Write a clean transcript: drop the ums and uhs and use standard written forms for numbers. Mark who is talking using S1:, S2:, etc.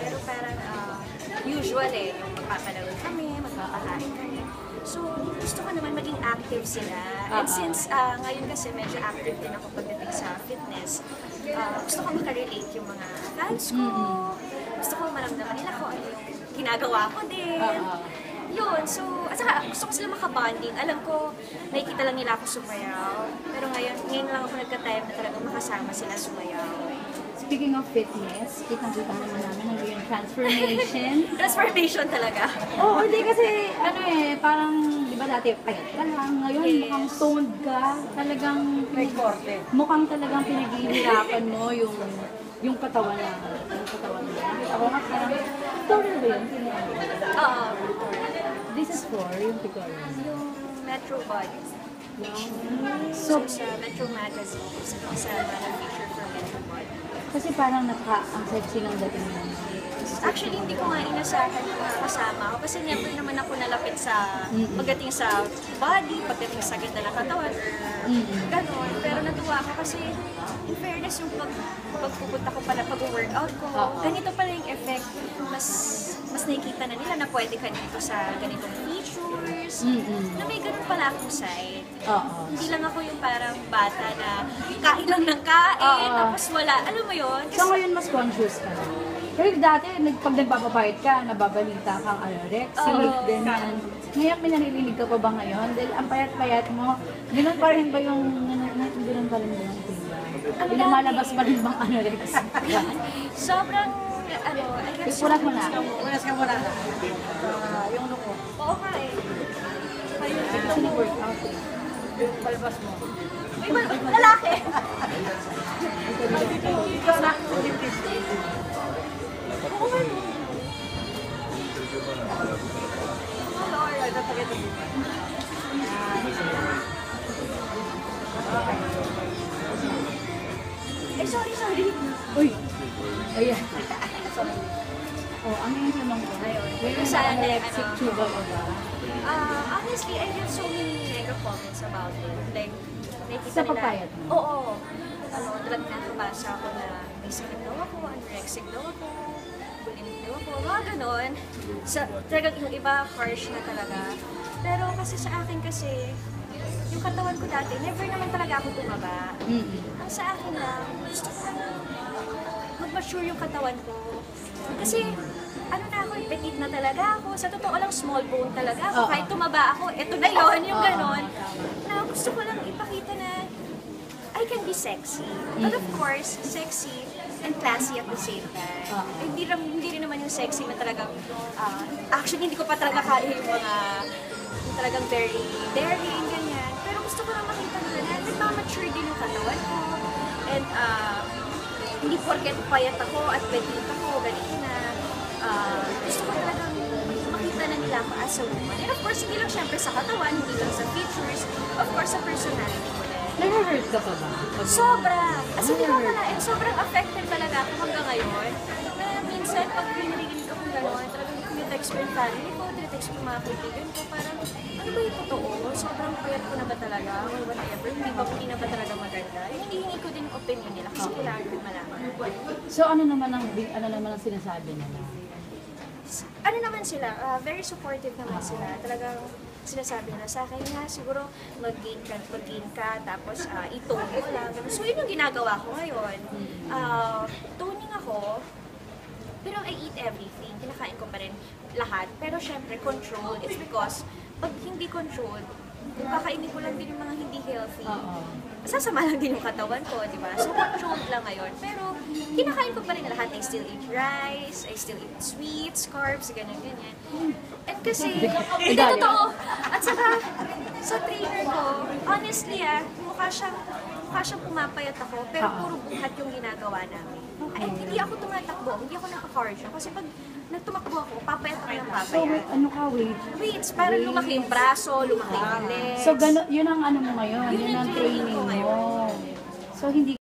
S1: Pero parang usual yung magpapalaro kami, magpapakain kami. So, gusto ko naman maging active sila. And since ngayon kasi medyo active din ako pagdating sa fitness, gusto ko makarelate yung mga fans ko. Gusto ko maramdaman nila kung ano yung ginagawa ko din. Yun, so, at saka gusto ko sila makabonding. Alam ko, nakikita lang nila ako sumayaw. Pero ngayon lang ako nagka-time na talagang makasama sila sumayaw.
S2: Speaking of fitness, kitang-kita naman namin yung transformation.
S1: Transformation talaga.
S2: Oo, hindi kasi, parang, di ba dati, payat ka lang. Ngayon, mukhang toned ka. Talagang, mukhang talagang pinaghihirapan mo yung katawan na. Ako nga parang, toned ba yun?
S1: Oo.
S2: This is for yung pictorial.
S1: Yung Metro Body.
S2: So,
S1: sa Metro Magazine, sa feature for Metro Body.
S2: Kasi parang ang sexy ng dating mo.
S1: Actually, hindi ko nga inasahan na makakasama ako kasi never naman ako nalapit sa pagdating sa body, pagdating sa ganda ng katawan, gano'n. Pero natuwa ako kasi in fairness yung pagpupunta ko pala, pag-workout ko, ganito pala yung effect. Mas nakikita na nila na pwede ka dito sa ganitong features, na may ganun pala akong side. Hindi lang ako yung parang bata na kain lang ng kain, tapos wala. Alam mo yun?
S2: So ngayon mas conscious ka na. Pero dati, pag nagpapapayat ka, nababalita kang anorexia, ganyan. Ngayon, may naririnig ka pa ba ngayon? Dahil ang payat-payat mo, ganun pa rin ba yung, ganun pa rin ba yung tiba? Lumalabas pa rin bang anorexia?
S1: Sobrang, I guess...
S2: Pulat mo na.
S3: Unas ka muna na. Yung luko.
S1: Oo nga eh.
S2: Actually, workout eh.
S3: Palabas mo.
S1: May lalaki!
S3: Ikaw na.
S1: Oo nga no. Oh Lord, I don't forget to do sorry.
S2: Uy! Ayan. Ang yung tanong ko. Meron sa anorexic tuba ko ba?
S1: Honestly, I get so many negative comments about it. Like, nakikita
S2: Sa
S1: nila...
S2: papayat mo?
S1: Oo. Nakabasa ako na may sakit daw ako, anorexic daw ako, bulimic daw ako, mga ganon. Talagang yung iba, harsh na talaga. Pero kasi sa akin kasi, yung katawan ko dati, never naman talaga ako tumaba. Ang sa akin lang, gusto ko lang mag-mature yung katawan ko. Kasi, ano na ako, petite na talaga ako. Sa totoo lang, small bone talaga ako. Kahit tumaba ako, eto na yon yung ganon. Na gusto ko lang ipakita na I can be sexy. But of course, sexy and classy at the same time. Hindi rin naman yung sexy na talagang, actually hindi ko pa talaga kaya yung mga yung talagang very daring, ganyan. Pero gusto ko lang makita na nagmamature din yung katawan ko. And hindi porket payat ako at petite ako, ganito na. Gusto ko talagang makita na nila ako as a woman. And of course, hindi lang syempre sa katawan, hindi lang sa features, of course sa personality ko.
S2: Nag-hurt ka pa ba?
S1: Sobra! As hindi ko malain, sobrang affected talaga ako hanggang ngayon. Na minsan, pag pinarigin ko kung gano'n, talagang tinitext ko yung family ko, tinitext ko yung mga kaibigan ko, parang, ano ba yung totoo? Sobrang payat ko na ba talaga? Or whatever, hindi na ba talaga maganda? Yung hinihingi ko din yung opinion nila kasi kailangan ko malaman.
S2: So ano naman ang sinasabi nila?
S1: Ano naman sila, very supportive naman sila. Talagang sinasabi nila sa akin nga, siguro mag-gain ka, tapos i-tone mo lang. So yun yung ginagawa ko ngayon. Toning ako, pero I eat everything. Kinakain ko pa rin lahat. Pero syempre, control. It's because, pag hindi control, kung kakainin ko lang din yung mga hindi healthy, sasama lang din yung katawan ko, di ba? So, controlled lang ngayon. Pero, kinakain ko pa rin lahat. I still eat rice, I still eat sweets, carbs, ganyan-ganyan. And kasi, hindi totoo. At saka, sa trainer ko, honestly mukha siyang pumapayat ako, pero puro buhat yung ginagawa namin. Ay, hindi ako tumatakbo, hindi ako naka-cardio. Kasi pag nagtumakbo ako, papayat ako ng papayat.
S2: So, ano ka, weight?
S1: Weights, parang lumaki yung braso, lumaki yung legs.
S2: So, yun ang ano mo ngayon, yun ang training mo. So, hindi